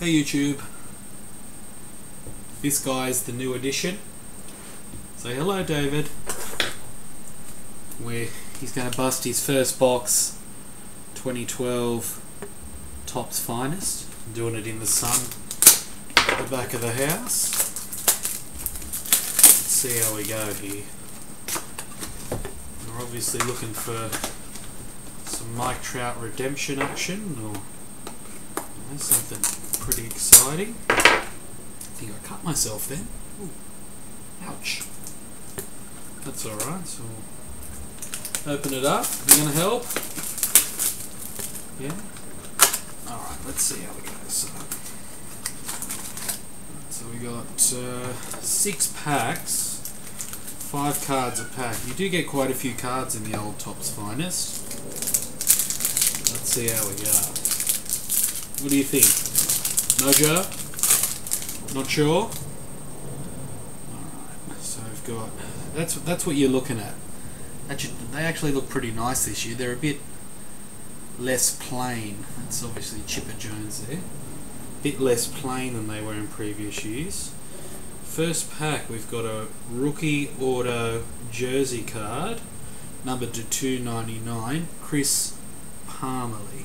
Hey YouTube, this guy's the new addition. Say hello David. He's going to bust his first box 2012 Topps Finest. Doing it in the sun at the back of the house. Let's see how we go here. We're obviously looking for some Mike Trout redemption action or something pretty exciting. I think I cut myself then. Ooh. Ouch. That's alright, so we'll open it up. Are you going to help? Yeah? Alright, let's see how we go. So we got 6 packs, 5 cards a pack. You do get quite a few cards in the old Topps Finest. Let's see how we go. What do you think? MOJO? Not sure? Alright, so we've got... That's what you're looking at. They actually look pretty nice this year. They're a bit less plain. That's obviously Chipper Jones there. A bit less plain than they were in previous years. First pack, we've got a rookie auto jersey card, numbered to 299, Chris Parmalee.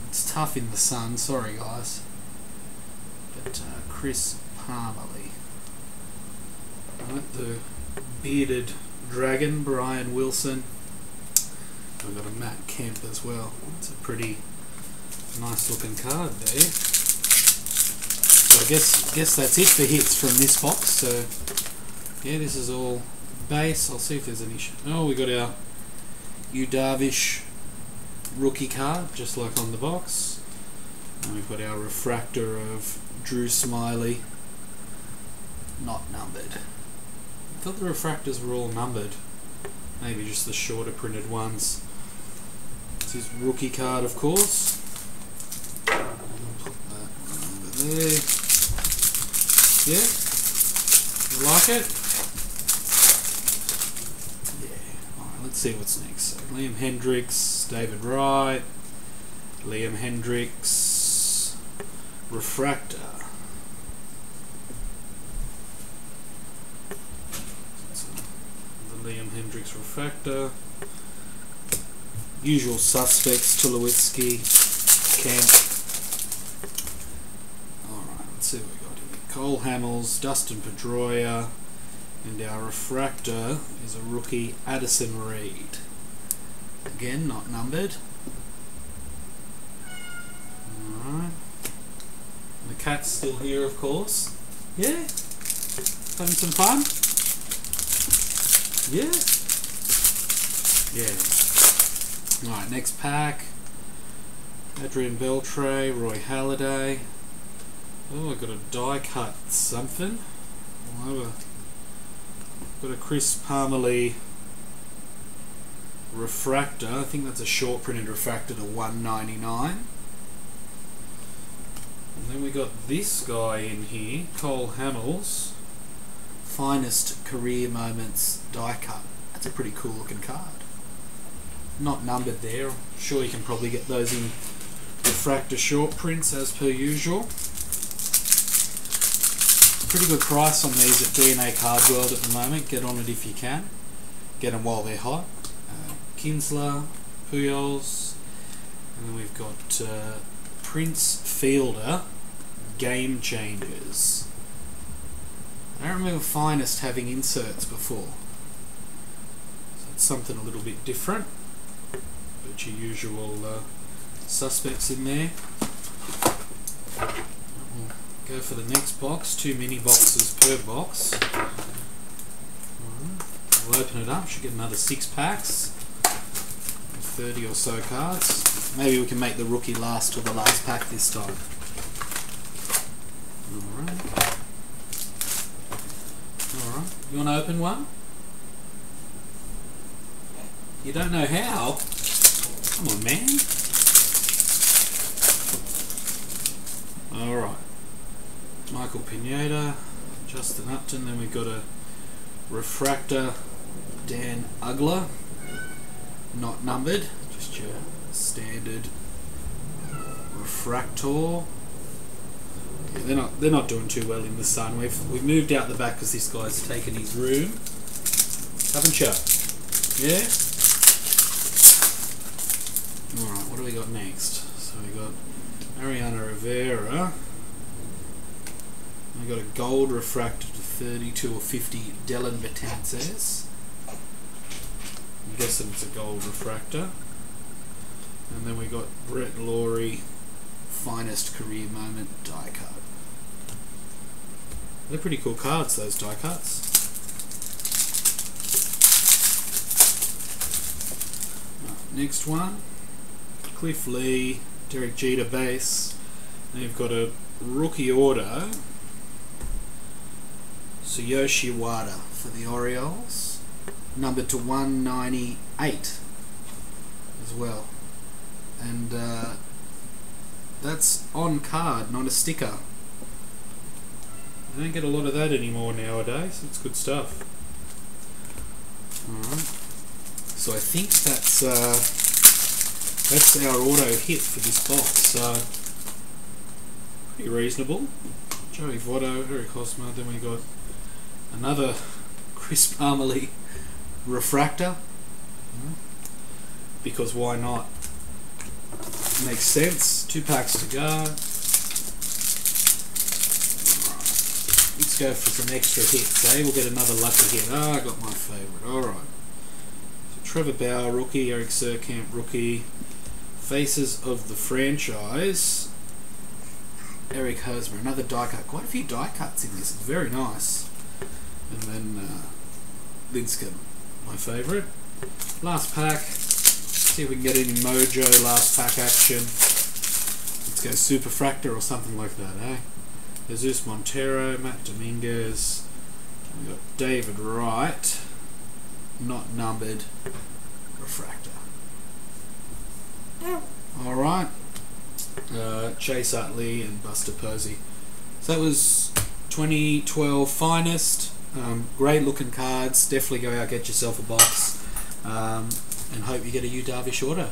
It's tough in the sun, sorry guys. But Chris Parmalee. Right, the bearded dragon, Brian Wilson. We've got a Matt Kemp as well. It's a pretty nice looking card there. So I guess that's it for hits from this box. So yeah, this is all base. I'll see if there's any. Oh, we got our Darvish rookie card, just like on the box. And we've got our refractor of Drew Smiley, not numbered. I thought the refractors were all numbered. Maybe just the shorter printed ones. It's his rookie card, of course. I'll put that over there. Yeah? You like it? Yeah. Alright, let's see what's next. So, Liam Hendricks, David Wright, Liam Hendricks, refractor. Liam Hendricks refractor. Usual suspects, Tulowitzki, Kemp. Alright, let's see what we got here. Cole Hamels, Dustin Pedroia, and our refractor is a rookie Addison Reed. Again, not numbered. Alright. The cat's still here, of course. Yeah? Having some fun? Yeah. Yeah. Alright, next pack. Adrian Beltre, Roy Halladay. Oh, I got a die cut something. Got a Chris Parmalee refractor. I think that's a short printed refractor to 199. And then we got this guy in here, Cole Hamels. Finest career moments die cut. That's a pretty cool looking card. Not numbered there. I'm sure you can probably get those in refractor short prints as per usual. Pretty good price on these at DNA Card World at the moment. Get on it if you can. Get them while they're hot. Kinsler, Pujols, and then we've got Prince Fielder, Game Changers. I don't remember Finest having inserts before, so it's something a little bit different. But your usual suspects in there. We'll go for the next box, 2 mini boxes per box. We'll open it up, should get another 6 packs, 30 or so cards. Maybe we can make the rookie last till the last pack this time. Alright. Alright, you want to open one? You don't know how? Come on, man. Alright. Michael Pineda, Justin Upton, then we've got a refractor, Dan Ugler, not numbered, just your standard refractor. Yeah, they're not doing too well in the sun. We've moved out the back because this guy's taken his room, haven't you? Yeah. All right, what do we got next? So we got Ariana Rivera. We got a gold refractor to 32 or 50 Dylan Betances. I'm guessing it's a gold refractor. And then we got Brett Laurie, finest career moment die cut. They're pretty cool cards, those die cuts. Right, next one, Cliff Lee, Derek Jeter base. Then you've got a rookie auto, Tsuyoshi Wada for the Orioles, numbered to 198 as well. And that's on card, not a sticker. I don't get a lot of that anymore nowadays. It's good stuff. Alright. So I think that's our auto hit for this box. So pretty reasonable. Joey Votto, Eric Hosmer. Then we got another Chris Parmalee refractor. Because why not? Makes sense. 2 packs to go. Let's go for some extra hits, eh? We'll get another lucky hit. I got my favourite. Alright. So Trevor Bauer, rookie. Eric Surkamp, rookie. Faces of the franchise. Eric Hosmer, another die cut. Quite a few die cuts in this. It's very nice. And then Linscomb, my favourite. Last pack. See if we can get any MOJO last pack action. Let's go Superfractor or something like that, eh? Jesus Montero, Matt Dominguez. We got David Wright, not numbered, refractor. Alright. Chase Utley and Buster Posey. So that was 2012 finest. Great looking cards. Definitely go out, get yourself a box. And hope you get a Yu Darvish auto.